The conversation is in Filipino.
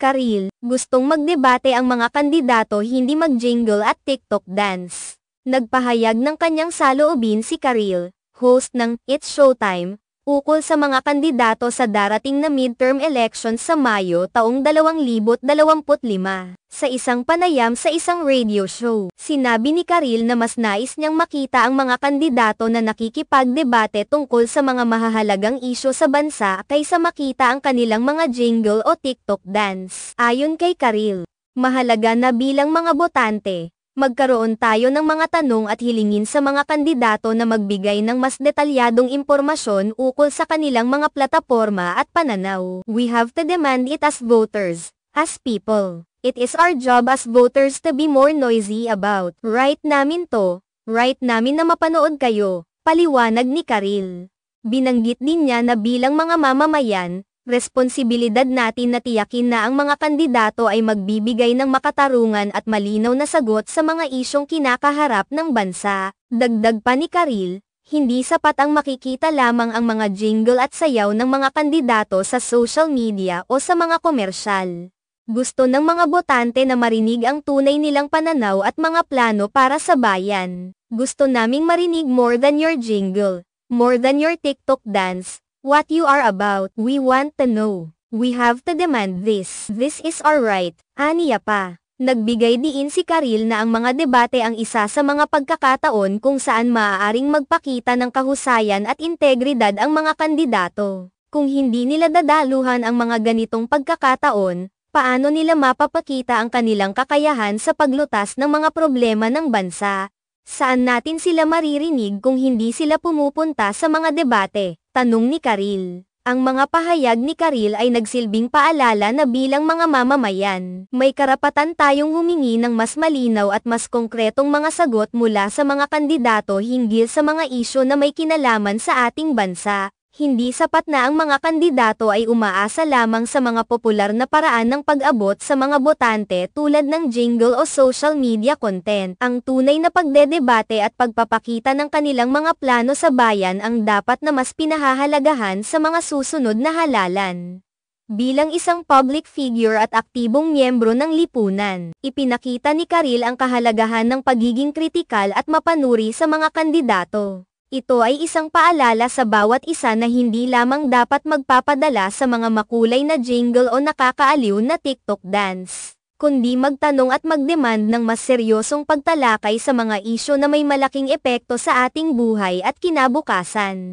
Karil, gustong magdebate ang mga kandidato hindi mag-jingle at TikTok dance. Nagpahayag ng kanyang saloobin si Karil, host ng It's Showtime, ukol sa mga kandidato sa darating na midterm elections sa Mayo taong 2025. Sa isang panayam sa isang radio show, sinabi ni Karil na mas nais niyang makita ang mga kandidato na nakikipagdebate tungkol sa mga mahahalagang isyu sa bansa kaysa makita ang kanilang mga jingle o TikTok dance. Ayon kay Karil, mahalaga na bilang mga botante, magkaroon tayo ng mga tanong at hilingin sa mga kandidato na magbigay ng mas detalyadong impormasyon ukol sa kanilang mga plataporma at pananaw. We have to demand it as voters, as people. It is our job as voters to be more noisy about. Right namin to, right namin na mapanood kayo, paliwanag ni Karil. Binanggit din niya na bilang mga mamamayan, responsibilidad natin na tiyakin na ang mga kandidato ay magbibigay ng makatarungan at malinaw na sagot sa mga isyong kinakaharap ng bansa. Dagdag pa ni Karil, hindi sapat ang makikita lamang ang mga jingle at sayaw ng mga kandidato sa social media o sa mga komersyal. Gusto ng mga botante na marinig ang tunay nilang pananaw at mga plano para sa bayan. Gusto naming marinig more than your jingle, more than your TikTok dance, what you are about. We want to know. We have to demand this. This is our right. Aniya pa. Nagbigay diin si Karil na ang mga debate ang isa sa mga pagkakataon kung saan maaaring magpakita ng kahusayan at integridad ang mga kandidato. Kung hindi nila dadaluhan ang mga ganitong pagkakataon, paano nila mapapakita ang kanilang kakayahan sa paglutas ng mga problema ng bansa? Saan natin sila maririnig kung hindi sila pumupunta sa mga debate? Tanong ni Karil. Ang mga pahayag ni Karil ay nagsilbing paalala na bilang mga mamamayan, may karapatan tayong humingi ng mas malinaw at mas konkretong mga sagot mula sa mga kandidato hinggil sa mga isyu na may kinalaman sa ating bansa. Hindi sapat na ang mga kandidato ay umaasa lamang sa mga popular na paraan ng pag-abot sa mga botante tulad ng jingle o social media content. Ang tunay na pagdedebate at pagpapakita ng kanilang mga plano sa bayan ang dapat na mas pinahahalagahan sa mga susunod na halalan. Bilang isang public figure at aktibong miyembro ng lipunan, ipinakita ni Karil ang kahalagahan ng pagiging kritikal at mapanuri sa mga kandidato. Ito ay isang paalala sa bawat isa na hindi lamang dapat magpapadala sa mga makulay na jingle o nakakaaliw na TikTok dance, kundi magtanong at magdemand ng mas seryosong pagtalakay sa mga isyu na may malaking epekto sa ating buhay at kinabukasan.